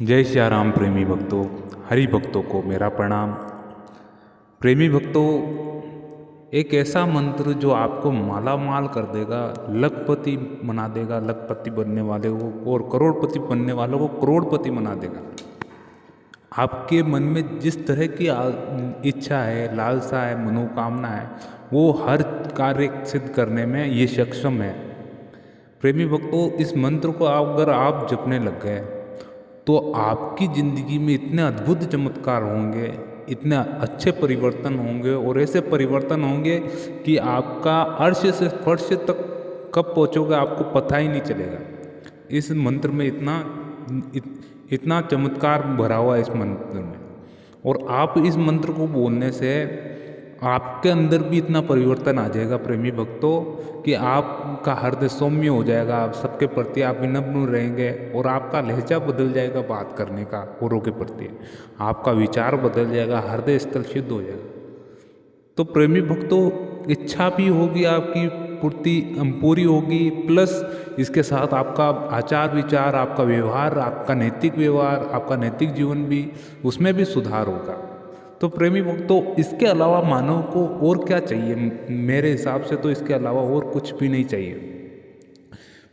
जय सिया राम प्रेमी भक्तों, हरि भक्तों को मेरा प्रणाम। प्रेमी भक्तों, एक ऐसा मंत्र जो आपको माला माल कर देगा, लखपति बना देगा, लखपति बनने वाले को, और करोड़पति बनने वालों को करोड़पति बना देगा। आपके मन में जिस तरह की इच्छा है, लालसा है, मनोकामना है, वो हर कार्य सिद्ध करने में ये सक्षम है। प्रेमी भक्तों, इस मंत्र को अगर आप जपने लग गए तो आपकी ज़िंदगी में इतने अद्भुत चमत्कार होंगे, इतने अच्छे परिवर्तन होंगे, और ऐसे परिवर्तन होंगे कि आपका अर्श से फर्श तक कब पहुंचोगे आपको पता ही नहीं चलेगा। इस मंत्र में इतना चमत्कार भरा हुआ है इस मंत्र में। और आप इस मंत्र को बोलने से आपके अंदर भी इतना परिवर्तन आ जाएगा प्रेमी भक्तों, कि आपका हृदय सौम्य हो जाएगा, आप सबके प्रति आप विनम्र रहेंगे, और आपका लहजा बदल जाएगा बात करने का औरों के प्रति, आपका विचार बदल जाएगा, हृदय स्थल शुद्ध हो जाएगा। तो प्रेमी भक्तों, इच्छा भी होगी आपकी पूरी होगी, प्लस इसके साथ आपका आचार विचार, आपका व्यवहार, आपका नैतिक व्यवहार, आपका नैतिक जीवन भी, उसमें भी सुधार होगा। तो प्रेमी भक्तों, इसके अलावा मानव को और क्या चाहिए? मेरे हिसाब से तो इसके अलावा और कुछ भी नहीं चाहिए।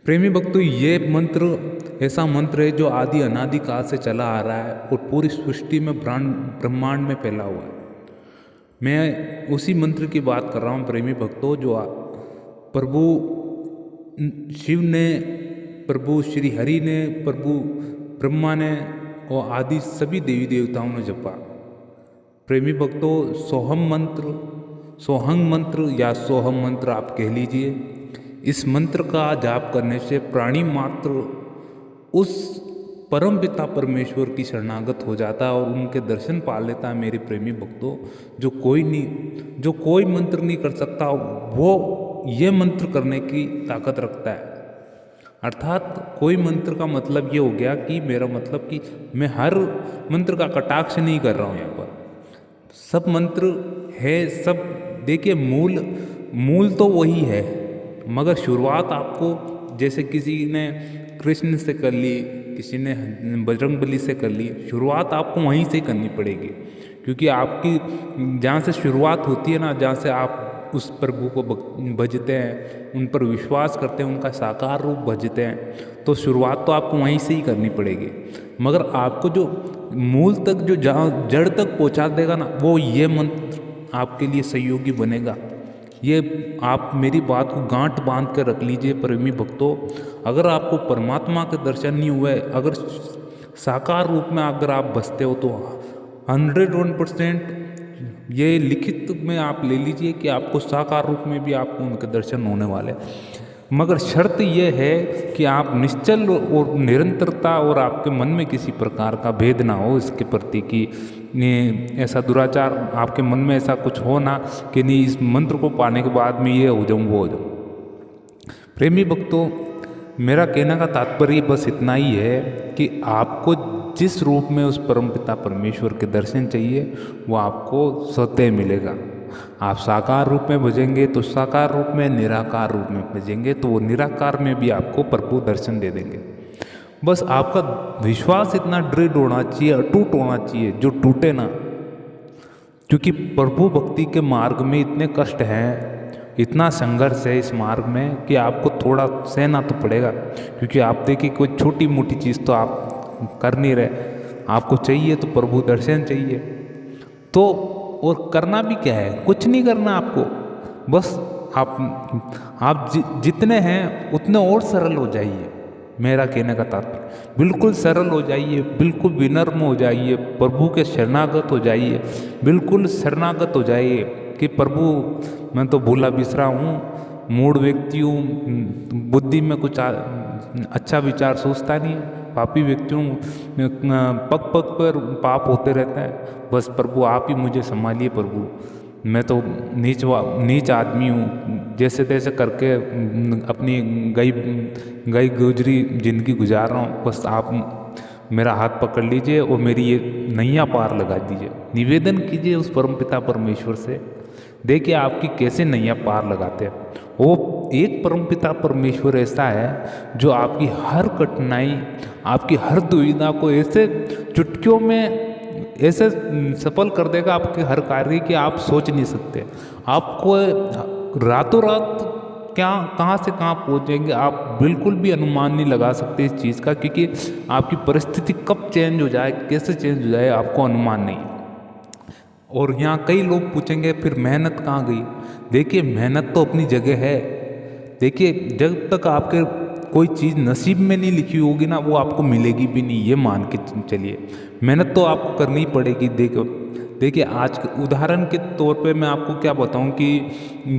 प्रेमी भक्तों, ये मंत्र ऐसा मंत्र है जो आदि अनादि काल से चला आ रहा है और पूरी सृष्टि में ब्रह्मांड में फैला हुआ है। मैं उसी मंत्र की बात कर रहा हूँ प्रेमी भक्तों, जो प्रभु शिव ने, प्रभु श्री हरि ने, प्रभु ब्रह्मा ने और आदि सभी देवी देवताओं ने जपा। प्रेमी भक्तों, सोहंग मंत्र या सोहम मंत्र आप कह लीजिए, इस मंत्र का जाप करने से प्राणी मात्र उस परम पिता परमेश्वर की शरणागत हो जाता है और उनके दर्शन पा लेता है। मेरे प्रेमी भक्तों, जो कोई मंत्र नहीं कर सकता, वो ये मंत्र करने की ताकत रखता है। अर्थात कोई मंत्र का मतलब ये हो गया कि मेरा मतलब कि मैं हर मंत्र का कटाक्ष नहीं कर रहा हूँ यहाँ पर। सब मंत्र है, सब देखिए, मूल तो वही है, मगर शुरुआत आपको, जैसे किसी ने कृष्ण से कर ली, किसी ने बजरंगबली से कर ली, शुरुआत आपको वहीं से करनी पड़ेगी, क्योंकि आपकी जहाँ से शुरुआत होती है ना, जहाँ से आप उस प्रभु को भजते हैं, उन पर विश्वास करते हैं, उनका साकार रूप भजते हैं, तो शुरुआत तो आपको वहीं से ही करनी पड़ेगी। मगर आपको जो मूल तक, जो जहाँ जड़ तक पहुँचा देगा ना, वो ये मंत्र आपके लिए सहयोगी बनेगा। ये आप मेरी बात को गांठ बांध कर रख लीजिए प्रेमी भक्तों। अगर आपको परमात्मा के दर्शन नहीं हुए, अगर साकार रूप में अगर आप बसते हो, तो 101% ये लिखित में आप ले लीजिए कि आपको साकार रूप में भी आपको उनके दर्शन होने वाले। मगर शर्त यह है कि आप निश्चल और निरंतरता, और आपके मन में किसी प्रकार का भेद ना हो इसके प्रति, कि ऐसा दुराचार आपके मन में ऐसा कुछ हो ना कि नहीं, इस मंत्र को पाने के बाद में ये हो जाऊँ, वो हो जाऊँ। प्रेमी भक्तों, मेरा कहने का तात्पर्य बस इतना ही है कि आपको जिस रूप में उस परमपिता परमेश्वर के दर्शन चाहिए, वो आपको स्वतः मिलेगा। आप साकार रूप में भजेंगे तो साकार रूप में, निराकार रूप में भजेंगे तो वो निराकार में भी आपको प्रभु दर्शन दे देंगे। बस आपका विश्वास इतना दृढ़ होना चाहिए, अटूट होना चाहिए, जो टूटे ना। क्योंकि प्रभु भक्ति के मार्ग में इतने कष्ट हैं, इतना संघर्ष है इस मार्ग में, कि आपको थोड़ा सहना तो पड़ेगा। क्योंकि आप देखिए, कोई छोटी मोटी चीज़ तो आप कर नहीं रहे, आपको चाहिए तो प्रभु दर्शन चाहिए। तो और करना भी क्या है? कुछ नहीं करना आपको, बस आप जितने हैं उतने और सरल हो जाइए। मेरा कहने का तात्पर्य, बिल्कुल सरल हो जाइए, बिल्कुल विनम्र हो जाइए, प्रभु के शरणागत हो जाइए, बिल्कुल शरणागत हो जाइए कि प्रभु, मैं तो भूला बिसरा हूँ, मूढ़ व्यक्ति हूँ, बुद्धि में कुछ अच्छा विचार सोचता नहीं, पापी व्यक्ति हूँ, पग पग पर पाप होते रहता है। बस प्रभु आप ही मुझे संभालिए प्रभु, मैं तो नीच आदमी हूँ, जैसे तैसे करके अपनी गई गुजरी जिंदगी गुजार रहा हूँ। बस आप मेरा हाथ पकड़ लीजिए और मेरी ये नैया पार लगा दीजिए। निवेदन कीजिए उस परमपिता परमेश्वर से, देखिए आपकी कैसे नैया पार लगाते हैं। वो एक परमपिता परमेश्वर ऐसा है जो आपकी हर कठिनाई, आपकी हर दुविधा को ऐसे चुटकियों में ऐसे सफल कर देगा आपके हर कार्य कि आप सोच नहीं सकते। आपको रातों रात क्या कहाँ से कहाँ पहुँच जाएंगे आप बिल्कुल भी अनुमान नहीं लगा सकते इस चीज़ का, क्योंकि आपकी परिस्थिति कब चेंज हो जाए, कैसे चेंज हो जाए, आपको अनुमान नहीं। और यहाँ कई लोग पूछेंगे फिर मेहनत कहाँ गई। देखिए मेहनत तो अपनी जगह है। देखिए जब तक आपके कोई चीज़ नसीब में नहीं लिखी होगी ना, वो आपको मिलेगी भी नहीं, ये मान के चलिए। मेहनत तो आपको करनी ही पड़ेगी। देखिए आज उदाहरण के तौर पे मैं आपको क्या बताऊं कि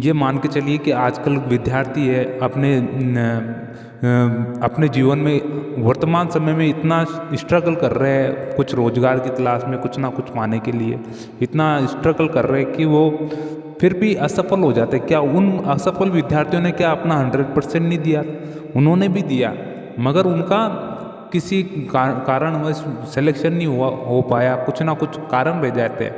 ये मान के चलिए कि आजकल विद्यार्थी है अपने जीवन में वर्तमान समय में इतना स्ट्रगल कर रहे हैं, कुछ रोजगार की तलाश में कुछ ना कुछ पाने के लिए इतना स्ट्रगल कर रहे हैं कि वो फिर भी असफल हो जाते। क्या उन असफल विद्यार्थियों ने क्या अपना 100% नहीं दिया? उन्होंने भी दिया, मगर उनका किसी कारणवश सिलेक्शन नहीं हो पाया, कुछ ना कुछ कारण रह जाते हैं।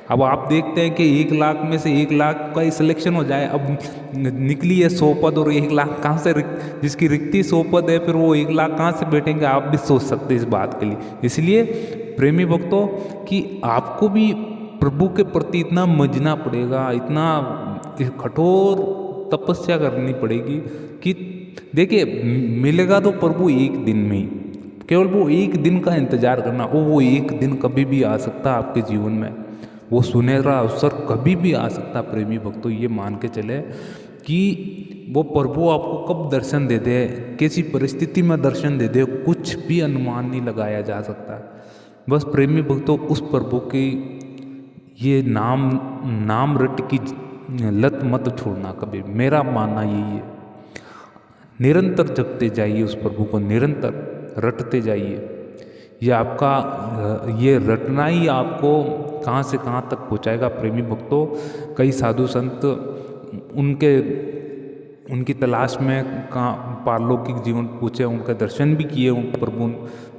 अब आप देखते हैं कि 1 लाख में से 1 लाख का ही सिलेक्शन हो जाए, अब निकली है 100 पद और 1 लाख कहाँ से जिसकी रिक्ति 100 पद है, फिर वो 1 लाख कहाँ से बैठेंगे? आप भी सोच सकते हैं इस बात के लिए। इसलिए प्रेमी भक्तों कि आपको भी प्रभु के प्रति इतना मजना पड़ेगा, इतना कठोर तपस्या करनी पड़ेगी कि देखिए मिलेगा तो प्रभु एक दिन में ही, केवल वो एक दिन का इंतजार करना। वो एक दिन कभी भी आ सकता है आपके जीवन में, वो सुनहरा अवसर कभी भी आ सकता। प्रेमी भक्तों ये मान के चले कि वो प्रभु आपको कब दर्शन दे दे, कैसी परिस्थिति में दर्शन दे दे, कुछ भी अनुमान नहीं लगाया जा सकता। बस प्रेमी भक्तों उस प्रभु की ये नाम रट की लत मत छोड़ना कभी, मेरा मानना यही है। निरंतर जपते जाइए उस प्रभु को, निरंतर रटते जाइए। ये आपका ये रटना ही आपको कहाँ से कहाँ तक पहुँचाएगा। प्रेमी भक्तों कई साधु संत उनकी तलाश में कहाँ पारलौकिक जीवन पूछे, उनका दर्शन भी किए उन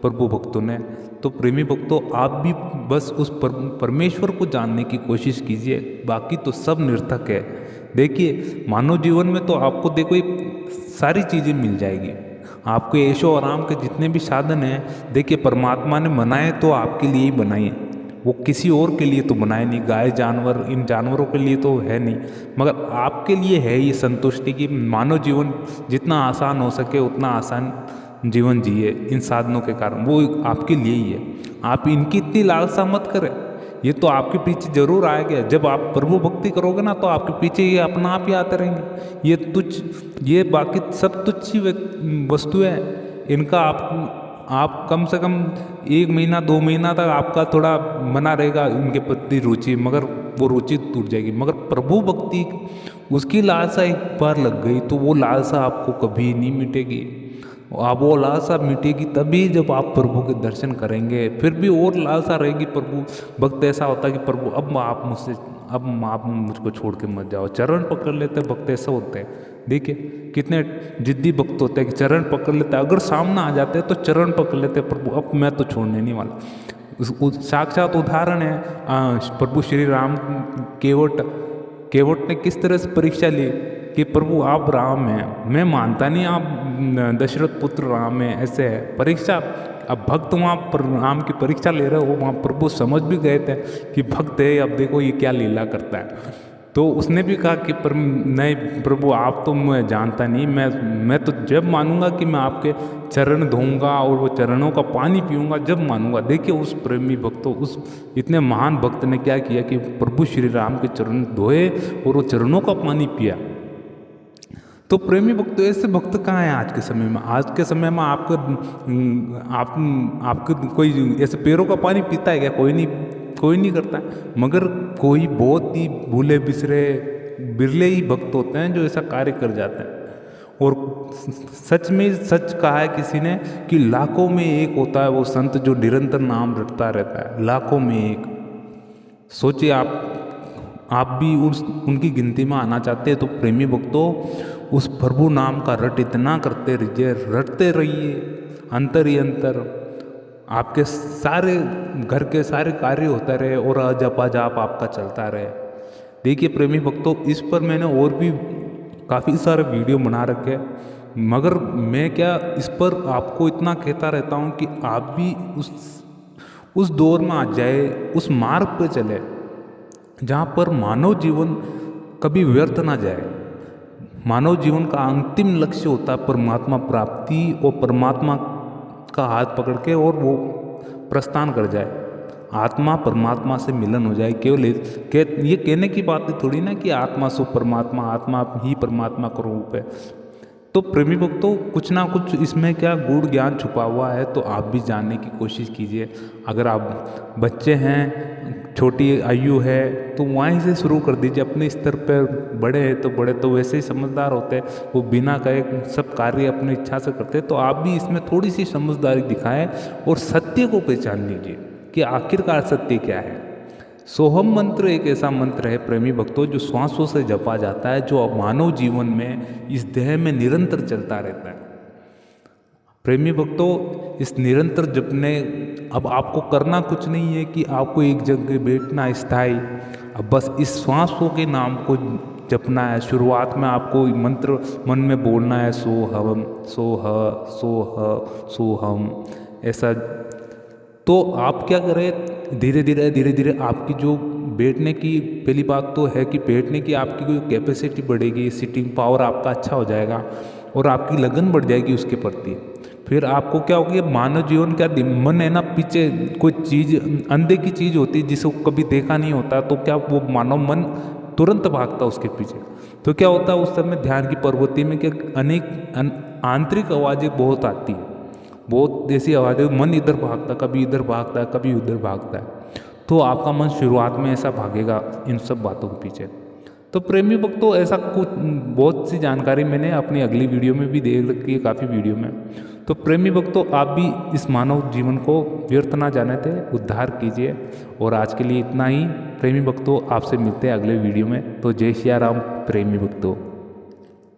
प्रभु भक्तों ने। तो प्रेमी भक्तों आप भी बस उस परमेश्वर को जानने की कोशिश कीजिए, बाकी तो सब निर्थक है। देखिए मानव जीवन में तो आपको देखो सारी चीज़ें मिल जाएगी, आपको ऐशो आराम के जितने भी साधन हैं, देखिए परमात्मा ने बनाए तो आपके लिए ही बनाए, वो किसी और के लिए तो बनाए नहीं। गाय जानवर इन जानवरों के लिए तो है नहीं, मगर आपके लिए है ये संतुष्टि कि मानव जीवन जितना आसान हो सके उतना आसान जीवन जिए इन साधनों के कारण, वो आपके लिए ही है। आप इनकी इतनी लालसा मत करें, ये तो आपके पीछे जरूर आएगा। जब आप प्रभु भक्ति करोगे ना तो आपके पीछे ये अपना आप ही आते रहेंगे। ये बाकी सब तुच्छ ही वस्तुएं हैं, इनका आप कम से कम 1 महीना 2 महीना तक आपका थोड़ा बना रहेगा इनके प्रति रुचि, मगर वो रुचि टूट जाएगी। मगर प्रभु भक्ति उसकी लालसा एक बार लग गई तो वो लालसा आपको कभी नहीं मिटेगी। आप वो लालसा मिटेगी तभी जब आप प्रभु के दर्शन करेंगे, फिर भी और लालसा रहेगी। प्रभु भक्त ऐसा होता है कि प्रभु अब आप मुझको छोड़ के मत जाओ, चरण पकड़ लेते हैं भक्त ऐसा होते हैं। देखिए कितने जिद्दी भक्त होते हैं कि चरण पकड़ लेते हैं, अगर सामने आ जाते हैं तो चरण पकड़ लेते हैं, प्रभु अब मैं तो छोड़ने नहीं वाला। साक्षात उदाहरण है प्रभु श्री राम केवट ने किस तरह से परीक्षा ली कि प्रभु आप राम हैं, मैं मानता नहीं आप दशरथ पुत्र राम हैं, ऐसे है परीक्षा। अब भक्त वहाँ पर राम की परीक्षा ले रहे हो, वहाँ प्रभु समझ भी गए थे कि भक्त है, अब देखो ये क्या लीला करता है। तो उसने भी कहा कि नहीं प्रभु आप तो मैं जानता नहीं, मैं तो जब मानूंगा कि मैं आपके चरण धोऊंगा और वो चरणों का पानी पीऊंगा जब मानूंगा। देखिए उस प्रेमी भक्तों उस इतने महान भक्त ने क्या किया कि प्रभु श्री राम के चरण धोए और वो चरणों का पानी पिया। तो प्रेमी भक्त ऐसे भक्त कहाँ हैं आज के समय में? आज के समय में आपके कोई ऐसे पैरों का पानी पीता है क्या? कोई नहीं करता है। मगर कोई बहुत ही भूले बिरले ही भक्त होते हैं जो ऐसा कार्य कर जाते हैं। और सच में सच कहा है किसी ने कि लाखों में एक होता है वो संत जो निरंतर नाम रटता रहता है, लाखों में एक। सोचिए आप भी उनकी गिनती में आना चाहते हैं तो प्रेमी भक्तों उस प्रभु नाम का रट इतना रटते रहिए, अंतर ही अंतर आपके सारे घर के सारे कार्य होता रहे और अजप आपका चलता रहे। देखिए प्रेमी भक्तों इस पर मैंने और भी काफ़ी सारे वीडियो बना रखे, मगर मैं क्या इस पर आपको इतना कहता रहता हूँ कि आप भी उस दौर में आ जाए, उस मार्ग पे चले जहाँ पर मानव जीवन कभी व्यर्थ ना जाए। मानव जीवन का अंतिम लक्ष्य होता है परमात्मा प्राप्ति, और परमात्मा का हाथ पकड़ के और वो प्रस्थान कर जाए, आत्मा परमात्मा से मिलन हो जाए। केवल ये कहने की बात थोड़ी ना कि आत्मा सो परमात्मा, आत्मा ही परमात्मा का रूप है। तो प्रेमी भक्तों, कुछ ना कुछ इसमें क्या गूढ़ ज्ञान छुपा हुआ है, तो आप भी जानने की कोशिश कीजिए। अगर आप बच्चे हैं, छोटी आयु है, तो वहीं से शुरू कर दीजिए। अपने स्तर पर बड़े हैं तो बड़े तो वैसे ही समझदार होते हैं, वो बिना कहे सब कार्य अपनी इच्छा से करते हैं। तो आप भी इसमें थोड़ी सी समझदारी दिखाएं और सत्य को पहचान लीजिए कि आखिरकार सत्य क्या है। सोहम मंत्र एक ऐसा मंत्र है प्रेमी भक्तों, जो श्वासों से जपा जाता है, जो मानव जीवन में इस देह में निरंतर चलता रहता है। प्रेमी भक्तों, इस निरंतर जपने, अब आपको करना कुछ नहीं है कि आपको एक जगह बैठना स्थायी, अब बस इस श्वासों के नाम को जपना है। शुरुआत में आपको मंत्र मन में बोलना है, सोहम सोह सोह सोहम, ऐसा। तो आप क्या करें, धीरे धीरे आपकी जो बैठने की, पहली बात तो है कि बैठने की आपकी कोई कैपेसिटी बढ़ेगी, सिटिंग पावर आपका अच्छा हो जाएगा और आपकी लगन बढ़ जाएगी उसके प्रति। फिर आपको क्या होगी, मानव जीवन क्या, मन है ना, पीछे कोई चीज़ अंधे की चीज़ होती है जिसको कभी देखा नहीं होता, तो क्या वो मानव मन तुरंत भागता उसके पीछे। तो क्या होता है उस समय ध्यान की प्रवृत्ति में, क्या अनेक आंतरिक आवाज़ें बहुत आती है, बहुत ऐसी आवाज़ें, मन इधर भागता, कभी इधर भागता है, कभी उधर भागता है। तो आपका मन शुरुआत में ऐसा भागेगा इन सब बातों के पीछे। तो प्रेमी भक्तों, ऐसा कुछ बहुत सी जानकारी मैंने अपनी अगली वीडियो में भी देख रखी है, काफ़ी वीडियो में। तो प्रेमी भक्तों, आप भी इस मानव जीवन को व्यर्थ ना जाने दें, उद्धार कीजिए। और आज के लिए इतना ही प्रेमी भक्तों, आपसे मिलते हैं अगले वीडियो में। तो जय सिया राम प्रेमी भक्तों।